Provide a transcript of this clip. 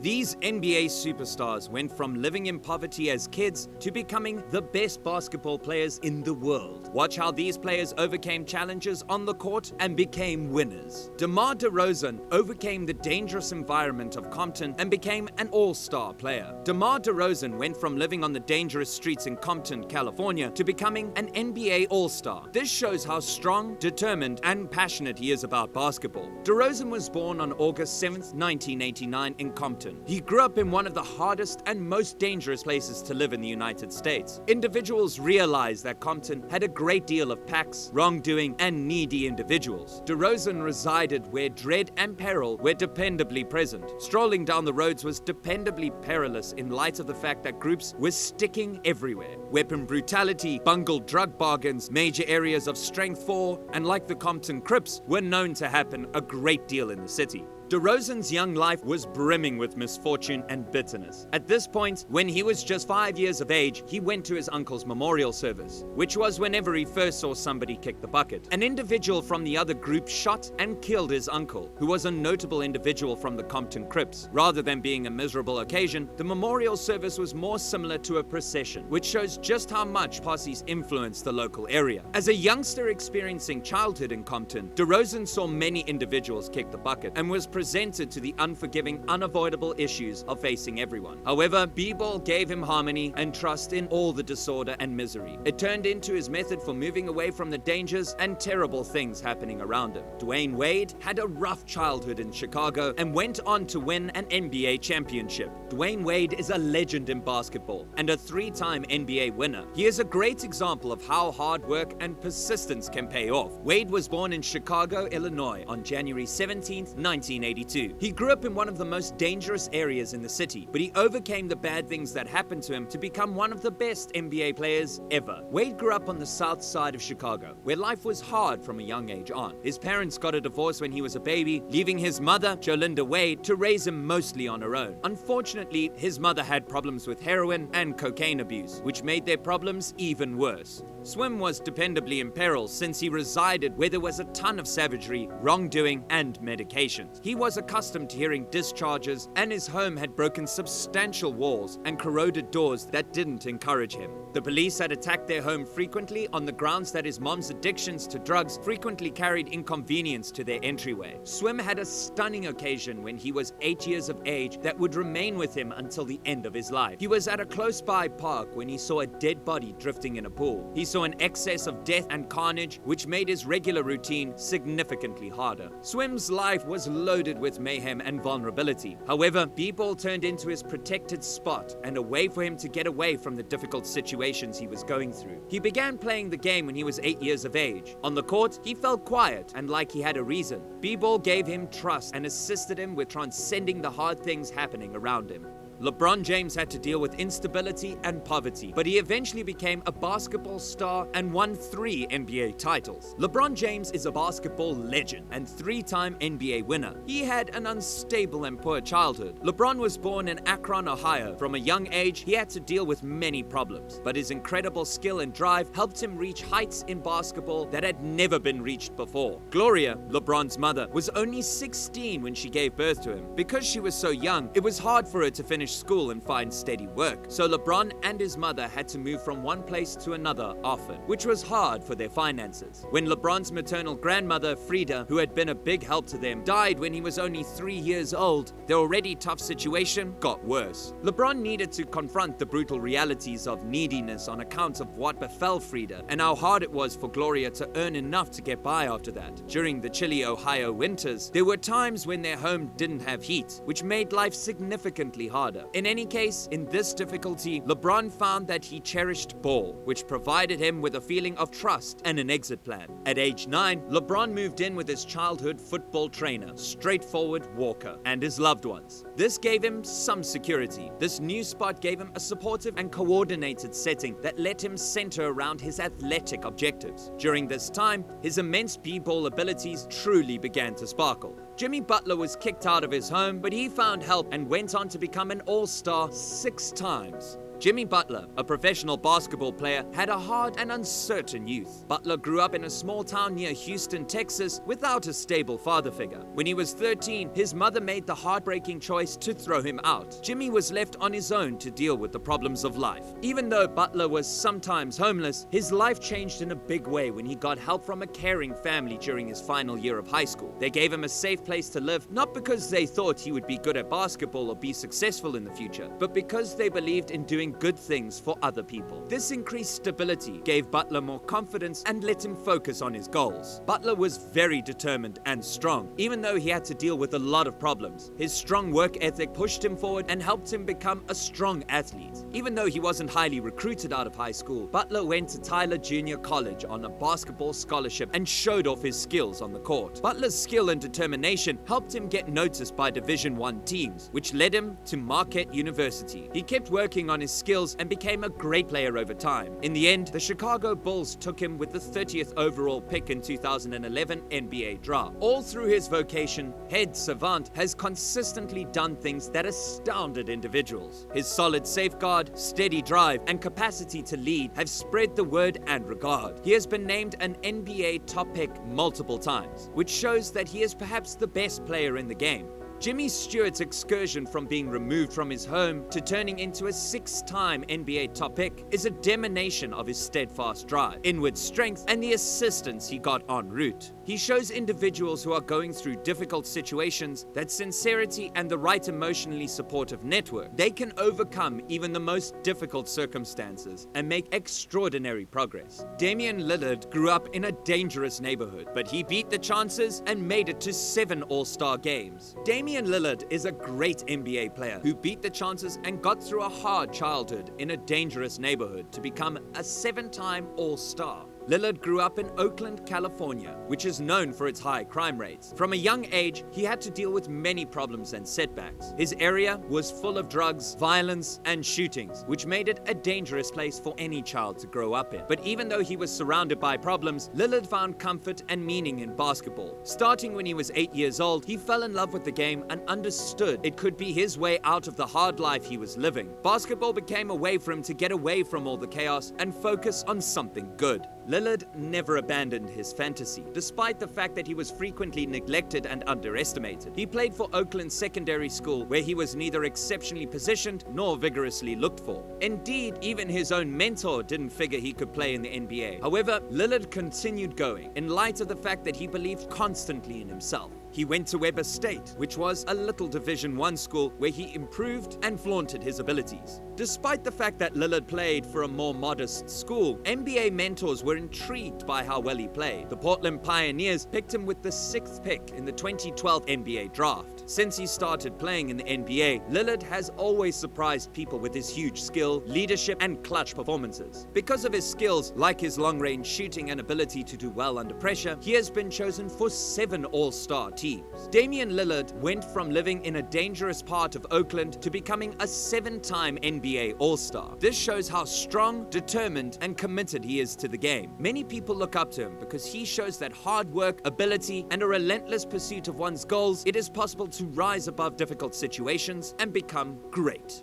These NBA superstars went from living in poverty as kids to becoming the best basketball players in the world. Watch how these players overcame challenges on the court and became winners. DeMar DeRozan overcame the dangerous environment of Compton and became an all-star player. DeMar DeRozan went from living on the dangerous streets in Compton, California, to becoming an NBA all-star. This shows how strong, determined, and passionate he is about basketball. DeRozan was born on August 7th, 1989 in Compton. He grew up in one of the hardest and most dangerous places to live in the United States. Individuals realized that Compton had a great deal of packs, wrongdoing, and needy individuals. DeRozan resided where dread and peril were dependably present. Strolling down the roads was dependably perilous in light of the fact that groups were sticking everywhere. Weapon brutality, bungled drug bargains, major areas of strength 4, and like the Compton Crips, were known to happen a great deal in the city. DeRozan's young life was brimming with misfortune and bitterness. At this point, when he was just 5 years of age, he went to his uncle's memorial service, which was whenever he first saw somebody kick the bucket. An individual from the other group shot and killed his uncle, who was a notable individual from the Compton Crips. Rather than being a miserable occasion, the memorial service was more similar to a procession, which shows just how much posses influenced the local area. As a youngster experiencing childhood in Compton, DeRozan saw many individuals kick the bucket and was presented to the unforgiving, unavoidable issues of facing everyone. However, B-Ball gave him harmony and trust in all the disorder and misery. It turned into his method for moving away from the dangers and terrible things happening around him. Dwayne Wade had a rough childhood in Chicago and went on to win an NBA championship. Dwayne Wade is a legend in basketball and a 3-time NBA winner. He is a great example of how hard work and persistence can pay off. Wade was born in Chicago, Illinois on January 17th, 1982. He grew up in one of the most dangerous areas in the city, but he overcame the bad things that happened to him to become one of the best NBA players ever. Wade grew up on the south side of Chicago, where life was hard from a young age on. His parents got a divorce when he was a baby, leaving his mother, Jolinda Wade, to raise him mostly on her own. Unfortunately, his mother had problems with heroin and cocaine abuse, which made their problems even worse. Swim was dependably in peril since he resided where there was a ton of savagery, wrongdoing, and medications. He was accustomed to hearing discharges, and his home had broken substantial walls and corroded doors that didn't encourage him. The police had attacked their home frequently on the grounds that his mom's addictions to drugs frequently carried inconvenience to their entryway. Swim had a stunning occasion when he was 8 years of age that would remain with him until the end of his life. He was at a close-by park when he saw a dead body drifting in a pool. He saw an excess of death and carnage, which made his regular routine significantly harder. Swim's life was loaded with mayhem and vulnerability. However, B-Ball turned into his protected spot and a way for him to get away from the difficult situations he was going through. He began playing the game when he was 8 years of age. On the court, he felt quiet and like he had a reason. B-Ball gave him trust and assisted him with transcending the hard things happening around him. LeBron James had to deal with instability and poverty, but he eventually became a basketball star and won 3 NBA titles. LeBron James is a basketball legend and 3-time NBA winner. He had an unstable and poor childhood. LeBron was born in Akron, Ohio. From a young age, he had to deal with many problems, but his incredible skill and drive helped him reach heights in basketball that had never been reached before. Gloria, LeBron's mother, was only 16 when she gave birth to him. Because she was so young, it was hard for her to finish school and find steady work. So LeBron and his mother had to move from one place to another often, which was hard for their finances. When LeBron's maternal grandmother, Frida, who had been a big help to them, died when he was only 3 years old, their already tough situation got worse. LeBron needed to confront the brutal realities of neediness on account of what befell Frida and how hard it was for Gloria to earn enough to get by after that. During the chilly Ohio winters, there were times when their home didn't have heat, which made life significantly harder. In any case, in this difficulty, LeBron found that he cherished ball, which provided him with a feeling of trust and an exit plan. At age 9, LeBron moved in with his childhood football trainer, straightforward Walker, and his loved ones. This gave him some security. This new spot gave him a supportive and coordinated setting that let him center around his athletic objectives. During this time, his immense b-ball abilities truly began to sparkle. Jimmy Butler was kicked out of his home, but he found help and went on to become an all-star 6 times. Jimmy Butler, a professional basketball player, had a hard and uncertain youth. Butler grew up in a small town near Houston, Texas, without a stable father figure. When he was 13, his mother made the heartbreaking choice to throw him out. Jimmy was left on his own to deal with the problems of life. Even though Butler was sometimes homeless, his life changed in a big way when he got help from a caring family during his final year of high school. They gave him a safe place to live, not because they thought he would be good at basketball or be successful in the future, but because they believed in doing good things for other people. This increased stability gave Butler more confidence and let him focus on his goals. Butler was very determined and strong, even though he had to deal with a lot of problems. His strong work ethic pushed him forward and helped him become a strong athlete. Even though he wasn't highly recruited out of high school, Butler went to Tyler Junior College on a basketball scholarship and showed off his skills on the court. Butler's skill and determination helped him get noticed by Division I teams, which led him to Marquette University. He kept working on his skills and became a great player over time. In the end, the Chicago Bulls took him with the 30th overall pick in 2011 NBA draft. All through his vocation, Head Savant has consistently done things that astounded individuals. His solid safeguard, steady drive, and capacity to lead have spread the word and regard. He has been named an NBA top pick multiple times, which shows that he is perhaps the best player in the game. Jimmy Stewart's excursion from being removed from his home to turning into a 6-time NBA top pick is a demonstration of his steadfast drive, inward strength, and the assistance he got en route. He shows individuals who are going through difficult situations that sincerity and the right emotionally supportive network, they can overcome even the most difficult circumstances and make extraordinary progress. Damian Lillard grew up in a dangerous neighborhood, but he beat the chances and made it to 7 All-Star games. Damian Lillard is a great NBA player who beat the chances and got through a hard childhood in a dangerous neighborhood to become a 7-time All-Star. Lillard grew up in Oakland, California, which is known for its high crime rates. From a young age, he had to deal with many problems and setbacks. His area was full of drugs, violence, and shootings, which made it a dangerous place for any child to grow up in. But even though he was surrounded by problems, Lillard found comfort and meaning in basketball. Starting when he was 8 years old, he fell in love with the game and understood it could be his way out of the hard life he was living. Basketball became a way for him to get away from all the chaos and focus on something good. Lillard never abandoned his fantasy, despite the fact that he was frequently neglected and underestimated. He played for Oakland Secondary School, where he was neither exceptionally positioned nor vigorously looked for. Indeed, even his own mentor didn't figure he could play in the NBA. However, Lillard continued going, in light of the fact that he believed constantly in himself. He went to Weber State, which was a little Division I school where he improved and flaunted his abilities. Despite the fact that Lillard played for a more modest school, NBA mentors were intrigued by how well he played. The Portland Pioneers picked him with the 6th pick in the 2012 NBA draft. Since he started playing in the NBA, Lillard has always surprised people with his huge skill, leadership, and clutch performances. Because of his skills, like his long-range shooting and ability to do well under pressure, he has been chosen for 7 All-Star teams. Damian Lillard went from living in a dangerous part of Oakland to becoming a 7-time NBA All-Star. This shows how strong, determined, and committed he is to the game. Many people look up to him because he shows that hard work, ability, and a relentless pursuit of one's goals, it is possible to rise above difficult situations and become great.